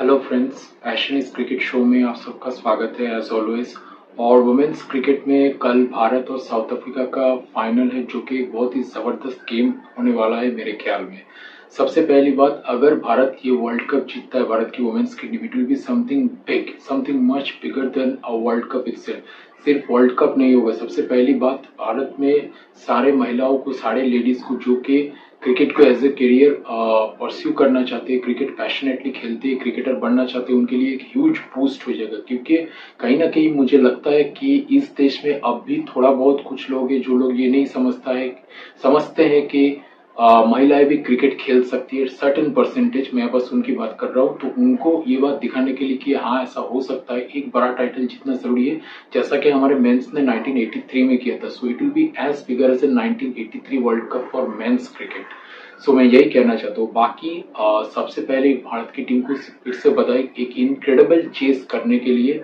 Hello friends, Asian इस cricket show में आप सबका स्वागत है एज ऑलवेज। और वुमेन्स क्रिकेट में कल भारत और साउथ अफ्रीका का फाइनल है, जो कि एक बहुत ही जबरदस्त गेम होने वाला है मेरे ख्याल में। सबसे पहली बात, अगर भारत ये वर्ल्ड कप जीतता है, भारत की वुमेन्स की team, it will be something big, something much bigger than a world cup itself. सिर्फ वर्ल्ड कप नहीं होगा। सबसे पहली बात, भारत में सारे महिलाओं को, सारे लेडीज को जो कि क्रिकेट को एज ए करियर परस्यू करना चाहते हैं, क्रिकेट पैशनेटली खेलते हैं, क्रिकेटर बनना चाहते हैं, उनके लिए एक ह्यूज बूस्ट हो जाएगा। क्योंकि कहीं ना कहीं मुझे लगता है कि इस देश में अब भी थोड़ा बहुत कुछ लोग हैं जो लोग ये नहीं समझते हैं कि महिलाएं भी क्रिकेट खेल सकती है। सर्टेन परसेंटेज, मैं बस उनकी बात कर रहा हूँ, तो उनको ये बात दिखाने के लिए कि हाँ ऐसा हो सकता है, एक बड़ा टाइटल जीतना जरूरी है, जैसा कि हमारे मेंस ने 1983 में किया था। So it will be as bigger as a 1983 World Cup for men's cricket. So मैं यही कहना चाहता हूँ। बाकी सबसे पहले भारत की टीम को फिर से बताएं, एक इनक्रेडिबल चेस करने के लिए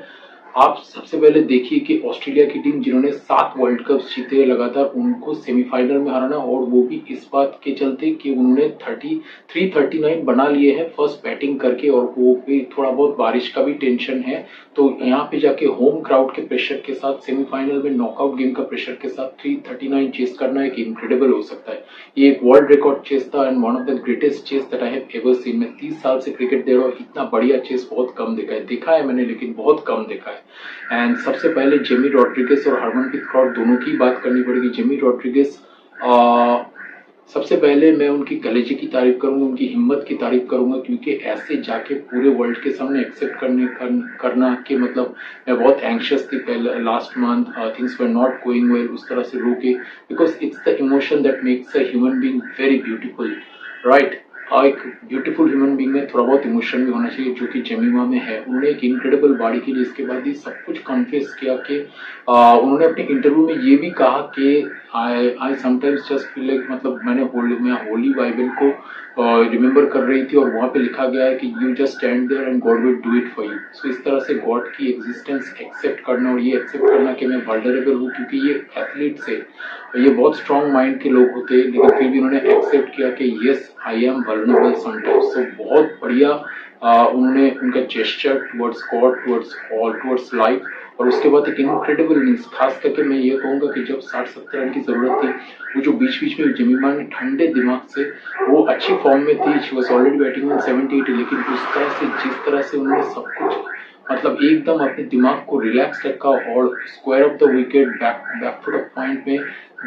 आप सबसे पहले देखिए कि ऑस्ट्रेलिया की टीम, जिन्होंने 7 वर्ल्ड कप जीते लगातार, उनको सेमीफाइनल में हराना, और वो भी इस बात के चलते कि उन्होंने 39 बना लिए हैं फर्स्ट बैटिंग करके, और वो भी थोड़ा बहुत बारिश का भी टेंशन है। तो यहाँ पे जाके होम क्राउड के प्रेशर के साथ सेमीफाइनल में नॉकआउट गेम का प्रेशर के साथ 339 चेस करना एक इनक्रेडिबल हो सकता है। ये एक वर्ल्ड रिकॉर्ड चेस था and one of the greatest chase that I have ever seen. मैं 30 साल से क्रिकेट दे रहा हूँ, इतना बढ़िया चेस बहुत कम देखा है मैंने, लेकिन बहुत कम देखा है। एंड सबसे पहले जेमी रॉड्रिगेज और हरमनप्रीत कौर दोनों की बात करनी पड़ेगी। जेमी रॉड्रिगेज, सबसे पहले मैं उनकी कलेजे की तारीफ करूंगा, उनकी हिम्मत की तारीफ करूंगा, क्योंकि ऐसे जाके पूरे वर्ल्ड के सामने एक्सेप्ट करना कि मतलब मैं बहुत एंशियस थी पहले, last month things were not going well, उस तरह से रोके, because it's the emotion that makes a human being very beautiful, right. एक ब्यूटीफुल ह्यूमन बीइंग में थोड़ा बहुत इमोशन भी होना चाहिए, जो कि जेमिमा में है। उन्होंने एक इनक्रेडिबल बॉडी के लिए इसके बाद ही सब कुछ कन्फेस किया कि उन्होंने अपने इंटरव्यू में ये भी कहा कि I sometimes just feel like, मतलब मैं होली बाइबल को रिमेम्बर कर रही थी, और वहां पे लिखा गया है कि you just stand there and God will do it for you. So इस तरह से गॉड की एग्जिस्टेंस एक्सेप्ट करना, और ये एक्सेप्ट करना कि मैं वल्नरेबल हूँ, क्योंकि ये एथलीट्स है, ये बहुत स्ट्रांग माइंड के लोग होते हैं, लेकिन फिर भी उन्होंने एक्सेप्ट किया कि yes I am vulnerable sometimes. So बहुत बढ़िया उन्होंने उनका gesture towards God, towards all, towards life. और उसके बाद एक इनक्रेडिबल इनिंग्स, खास करके मैं ये कहूंगा कि जब 60-70 रन की जरूरत थी, वो जो बीच बीच में जेमिमा ने ठंडे दिमाग से, वो अच्छी फॉर्म में थी, she was already batting on 78, लेकिन उस तरह से, जिस तरह से उन्होंने सब कुछ मतलब एकदम अपने दिमाग को रिलैक्स रखा, और square of the wicket, back foot of point में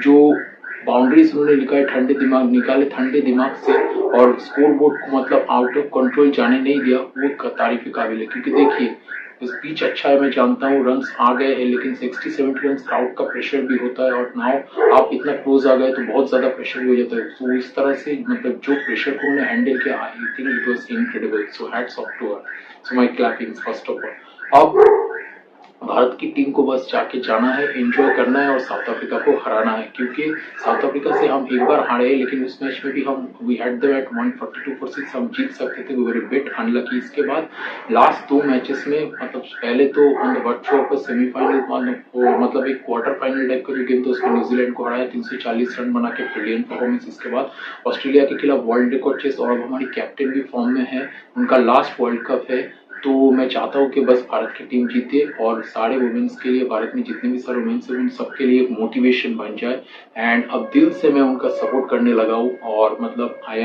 जो बाउंड्रीज उन्होंने निकाले ठंडे दिमाग से, और स्कोर बोर्ड को मतलब आउट ऑफ कंट्रोल जाने नहीं दिया, वो तारीफ के काबिल है। क्योंकि देखिए, इस पिच अच्छा है, मैं जानता हूँ रन्स आ गए हैं, लेकिन 60-70 रन क्राउड का प्रेशर भी होता है, और नाउ आप इतना क्लोज आ गए तो बहुत ज्यादा प्रेशर भी हो जाता है। सो इस तरह से मतलब जो प्रेशर को उन्होंने हैंडल किया, I think it was incredible. So hats off to her. So my clapping first of all. अब भारत की टीम को बस जाके जाना है, एंजॉय करना है, और साउथ अफ्रीका को हराना है। क्योंकि साउथ अफ्रीका से हम एक बार हारे, लेकिन उस मैच में भी we had them at 142 for 6, हम जीत सकते थे, we were a bit unlucky. इसके बाद लास्ट 2 मैचेस में, मतलब पहले तो on the virtue of semifinal, मतलब एक क्वार्टर फाइनल टाइप का जो गेम था, उसमें न्यूजीलैंड को हराया 340 रन बना के, ब्रिलियंट परफॉर्मेंस। इसके बाद ऑस्ट्रेलिया के खिलाफ वर्ल्ड रिकॉर्ड चेस, और अब हमारी कैप्टन भी फॉर्म में है, उनका लास्ट वर्ल्ड कप है। तो मैं चाहता हूँ कि बस भारत की टीम जीते, और सारे वुमेन्स के लिए, भारत में जितने भी सारे वुमेन्स हैं, उन सबके लिए एक मोटिवेशन बन जाए। एंड अब दिल से मैं उनका सपोर्ट करने लगा हूँ, और मतलब I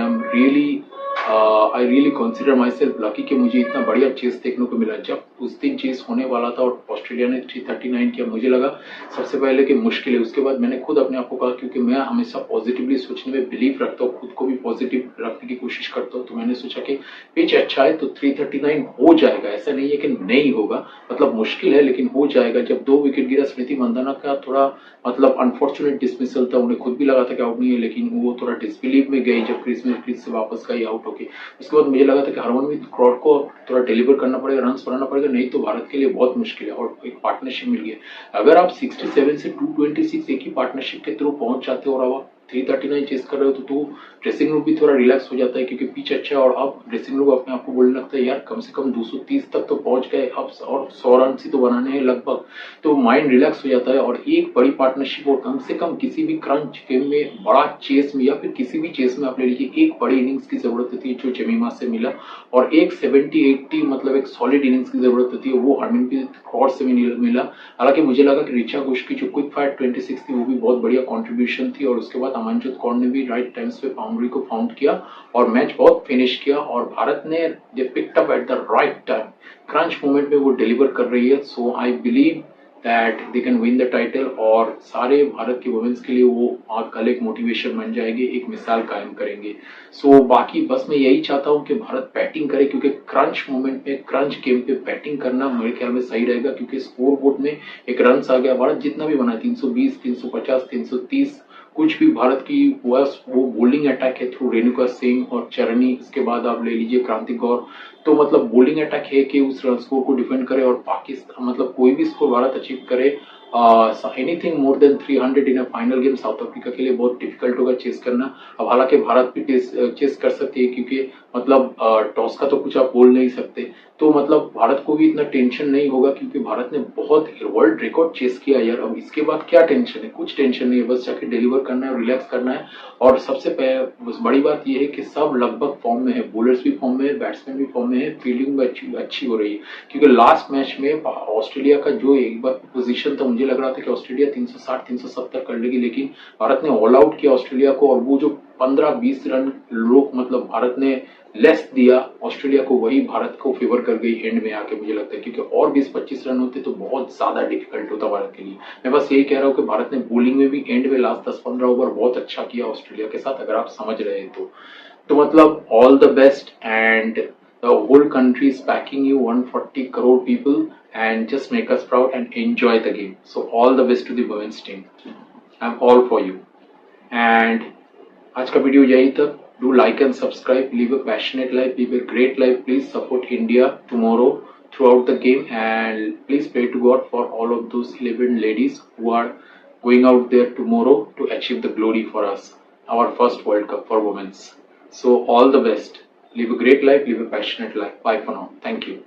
really consider my self lucky कि मुझे इतना बढ़िया चेस देखने को मिला। जब उस दिन चेस होने वाला था और ऑस्ट्रेलिया ने 339 किया, मुझे लगा सबसे पहले कि मुश्किल है। उसके बाद मैंने खुद अपने आप को कहा, क्योंकि मैं हमेशा पॉजिटिवली सोचने में बिलीव रखता हूँ, खुद को भी पॉजिटिव रखने की कोशिश करता हूँ, तो मैंने सोचा कि पिच अच्छा है तो 339 हो जाएगा। ऐसा नहीं है कि नहीं होगा, मतलब मुश्किल है लेकिन हो जाएगा। जब 2 विकेट गिरा, स्मृति मंदाना का थोड़ा मतलब अनफॉर्चुनेट डिसमिसल था, उन्हें खुद भी लगा था कि आउट नहीं है, लेकिन वो थोड़ा डिसबिलीव में गई जब क्रीज से वापस गई आउट होके। उसके बाद मुझे लगा था कि हरमनप्रीत कौर को थोड़ा डिलीवर करना पड़ेगा, रन बनाना पड़ेगा, नहीं तो भारत के लिए बहुत मुश्किल है। और एक पार्टनरशिप मिल गई। अगर आप 67 से 226 एक ही पार्टनरशिप के थ्रू पहुंच जाते हो, और 339 चेस कर रहे हो तो ड्रेसिंग रूम भी थोड़ा रिलैक्स हो जाता है, क्योंकि पिच अच्छा है और अब ड्रेसिंग रूम अपने आप को बोलने लगता है यार कम से कम 230 तक तो पहुंच गए अब, और 100 रन ही तो बनाने हैं लगभग, तो माइंड रिलैक्स हो जाता है। और एक बड़ी पार्टनरशिप और कम से कम किसी भी क्रंच गेम में, बड़ा चेस में या फिर किसी भी चेस में आप ले लीजिए, एक बड़ी इनिंग्स की जरूरत होती है जो जेमिमा से मिला, और एक 70-80 मतलब एक सॉलिड इनिंग्स की जरूरत होती है, वो हरमनप्रीत कौर से भी मिला। हालांकि मुझे लगा कि ऋचा घोष की जो क्विक फायर 26 थी वो भी बहुत बढ़िया कंट्रीब्यूशन थी, और उसके बाद अमनजोत कौर ने भी राइट टाइम्स पे बाउंड्री को फाउंड किया और मैच बहुत फिनिश किया, और भारत ने they picked up at the right time, crunch moment में वो डिलीवर कर रही है। So I believe that they can win the title, और सारे भारत के वुमेन्स के लिए वो कल एक मोटिवेशन बन जाएंगे, एक मिसाल कायम करेंगे। सो बाकी बस मैं यही चाहता हूँ कि भारत बैटिंग करे, क्योंकि क्रंच मोमेंट में, क्रंच गेम पे बैटिंग करना मेरे ख्याल में सही रहेगा, क्योंकि स्कोर बोर्ड में एक रन आ गया, भारत जितना भी बना 320, 350, 330, कुछ भी भारत की बस वो बोलिंग अटैक है थ्रू रेणुका सिंह और चरनी, इसके बाद आप ले लीजिए क्रांति गौर, तो मतलब बोलिंग अटैक है कि उस रन स्कोर को डिफेंड करे, और पाकिस्तान मतलब कोई भी स्कोर भारत अचीव करे, anything more than 300 in a final game south Africa के लिए बहुत डिफिकल्ट होगा चेस करना। अब हालांकि भारत भी चेस कर सकती है, क्योंकि मतलब टॉस का तो कुछ आप बोल नहीं सकते, तो मतलब भारत को भी इतना टेंशन नहीं होगा, क्योंकि भारत ने बहुत वर्ल्ड रिकॉर्ड चेस किया यार। अब इसके बाद क्या टेंशन है, कुछ टेंशन नहीं है, बस जाके डिलीवर करना है, रिलैक्स करना है। और सबसे बड़ी बात यह है कि सब लगभग फॉर्म में है, बॉलर्स भी फॉर्म में है, बैट्समैन भी फॉर्म में है, फील्डिंग भी अच्छी हो रही है, क्योंकि लास्ट मैच में ऑस्ट्रेलिया का जो एक बार पोजीशन था, मुझे लग रहा था कि ऑस्ट्रेलिया 360-370 कर लेगी, लेकिन भारत ने ऑल आउट किया ऑस्ट्रेलिया को, और वो जो 15-20 रन लोग मतलब भारत ने लेस दिया ऑस्ट्रेलिया को, वही भारत को फेवर कर गई एंड में आके, मुझे लगता है, क्योंकि और 20-25 रन होते तो बहुत ज्यादा डिफिकल्ट होता भारत के लिए। मैं बस यही कह रहा हूँ कि भारत ने बॉलिंग में भी एंड में लास्ट 10-15 ओवर बहुत अच्छा किया ऑस्ट्रेलिया के साथ, अगर आप समझ रहे हैं तो मतलब all the best, and the whole country is backing you, 140 crore people, and just make us proud and enjoy the game. So all the best to the women's team. I'm all for you. And आज का video यही तक। Do like and subscribe. Live a passionate life. Live a great life. Please support India tomorrow throughout the game, and please pray to God for all of those 11 ladies who are going out there tomorrow to achieve the glory for us, our first World Cup for women's. So all the best. Live a great life. Live a passionate life. Bye for now. Thank you.